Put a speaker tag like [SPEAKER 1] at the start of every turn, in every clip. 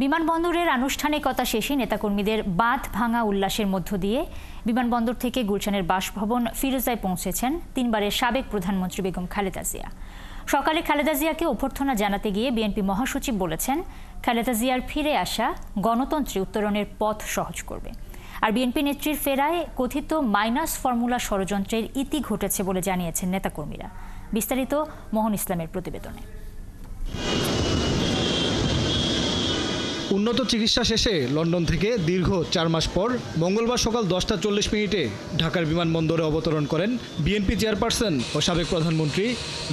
[SPEAKER 1] বিমানবন্দরের আনুষ্ঠানিকতা শেষে নেতাকর্মীদের বাঁধ ভাঙা উল্লাসের মধ্য দিয়ে বিমানবন্দর থেকে গুলশানের বাসভবন ফিরোজায় পৌঁছেছেন তিনবারের সাবেক প্রধানমন্ত্রী বেগম খালেদা জিয়া। সকালে খালেদা জিয়াকে অভ্যর্থনা জানাতে গিয়ে বিএনপি মহাসচিব বলেছেন, খালেদা জিয়ার ফিরে আসা গণতন্ত্রে উত্তরণের পথ সহজ করবে। আর বিএনপি নেত্রীর ফেরায় কথিত মাইনাস ফর্মুলা ষড়যন্ত্রের ইতি ঘটেছে বলে জানিয়েছেন নেতাকর্মীরা। বিস্তারিত মোহন ইসলামের প্রতিবেদনে।
[SPEAKER 2] উন্নত চিকিৎসা শেষে লন্ডন থেকে দীর্ঘ 4 মাস পর মঙ্গলবার সকাল 10:40 ঢাকার বিমানবন্দরে অবতরণ করেন বিএনপি চেয়ারপারসন ও সাবেক প্রধানমন্ত্রী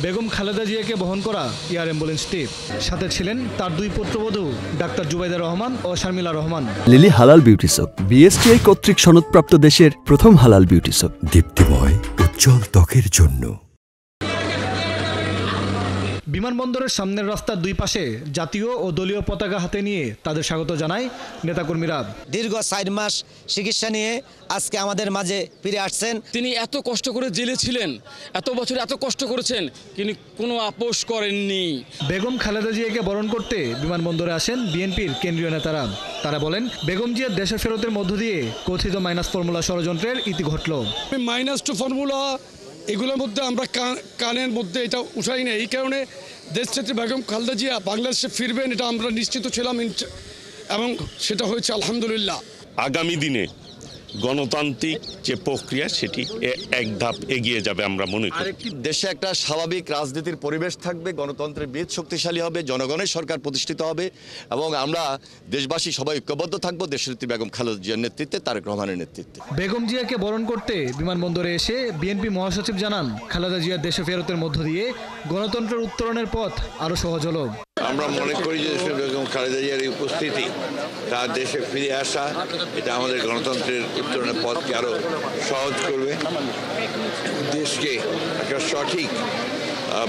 [SPEAKER 2] বেগম খালেদা জিয়াকে বহন করা এয়ার অ্যাম্বুলেন্সটি। সাথে ছিলেন তার দুই পুত্রবধূ ডাক্তার জুবাইদা রহমান ও শারমিলা রহমান।
[SPEAKER 3] লিলি হালাল বিউটি সোপ, বিএসটিআই কর্তৃক সনদপ্রাপ্ত দেশের প্রথম হালাল বিউটি সোপ, দীপ্তিময় উজ্জ্বল ত্বকের জন্য।
[SPEAKER 2] বিমানবন্দরের সামনের রাস্তার দুই পাশে জাতীয় ও দলীয় পতাকা হাতে নিয়ে তাদের স্বাগত জানায় নেতাকর্মীরা।
[SPEAKER 4] দীর্ঘ 4 মাস চিকিৎসা নিয়ে আজকে আমাদের মাঝে ফিরে আসছেন।
[SPEAKER 5] তিনি এত কষ্ট করে জেলে ছিলেন, এত বছর এত কষ্ট করেছেন, কিন্তু কোনো আপোষ করেননি।
[SPEAKER 2] বেগম খালেদা জিয়াকে বরণ করতে বিমানবন্দরে আসেন বিএনপির কেন্দ্রীয় নেতারা। তারা বলেন, বেগম জিয়ার দেশে ফেরতের মধ্য দিয়ে কথিত মাইনাস ফর্মুলা ষড়যন্ত্রের ইতি ঘটল।
[SPEAKER 6] -2 ফর্মুলা এগুলোর মধ্যে আমরা কানের মধ্যে এটা উঠাই না। এই কারণে দেশনেত্রী বেগম খালেদা জিয়া বাংলাদেশে ফিরবেন, এটা আমরা নিশ্চিত ছিলাম এবং সেটা হয়েছে আলহামদুলিল্লাহ।
[SPEAKER 7] আগামী দিনে গণতান্ত্রিক যে প্রক্রিয়া সেটি এক ধাপ এগিয়ে যাবে আমরা মনে করি।
[SPEAKER 8] দেশে একটা স্বাভাবিক রাজনীতির পরিবেশ থাকবে, গণতন্ত্রের ভিত শক্তিশালী হবে, জনগণের সরকার প্রতিষ্ঠিত হবে এবং আমরা দেশবাসী সবাই ঐক্যবদ্ধ থাকবো দেশনেত্রী বেগম খালেদা জিয়ার নেতৃত্বে, তারেক রহমানের নেতৃত্বে।
[SPEAKER 2] বেগম জিয়াকে বরণ করতে বিমানবন্দরে এসে বিএনপি মহাসচিব জানান, খালেদা জিয়ার দেশে ফেরতের মধ্য দিয়ে গণতন্ত্রের উত্তরণের পথ আরো সহজ হলো।
[SPEAKER 9] আমরা মনে করি যে বেগম খালেদা জিয়ার এই উপস্থিতি, তার দেশে ফিরে আসা, এটা আমাদের গণতন্ত্রের উত্তরণের পথকে আরো সহজ করবে, দেশকে একটা সঠিক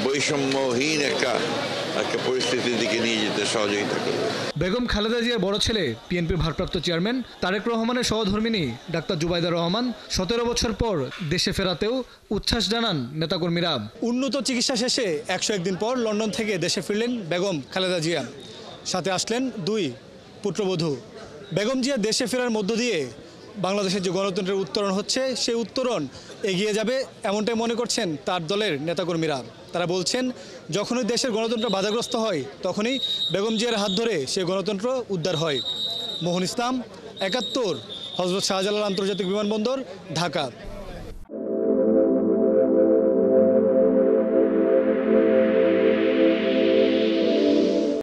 [SPEAKER 9] বৈষম্যহীন একটা পরিস্থিতির দিকে নিয়ে যেতে সহযোগিতা করবে।
[SPEAKER 2] বেগম খালেদা জিয়ার বড় ছেলে বিএনপির ভারপ্রাপ্ত চেয়ারম্যান তারেক রহমানের সহধর্মিণী ডাক্তার জুবাইদা রহমান 17 বছর পর দেশে ফেরাতেও উচ্ছ্বাস জানান নেতাকর্মীরা। উন্নত চিকিৎসা শেষে 101 দিন পর লন্ডন থেকে দেশে ফিরলেন বেগম খালেদা জিয়া। সাথে আসলেন দুই পুত্রবধূ। বেগম জিয়া দেশে ফেরার মধ্য দিয়ে বাংলাদেশের যে গণতন্ত্রের উত্তরণ হচ্ছে, সেই উত্তরণ এগিয়ে যাবে এমনটাই মনে করছেন তার দলের নেতাকর্মীরা। তারা বলছেন, যখনই দেশের গণতন্ত্র বাধাগ্রস্ত হয় তখনই বেগম জিয়ার হাত ধরে সেই গণতন্ত্র উদ্ধার হয়। মোহন ইসলাম, 71, হযরত শাহজালাল আন্তর্জাতিক বিমানবন্দর, ঢাকা।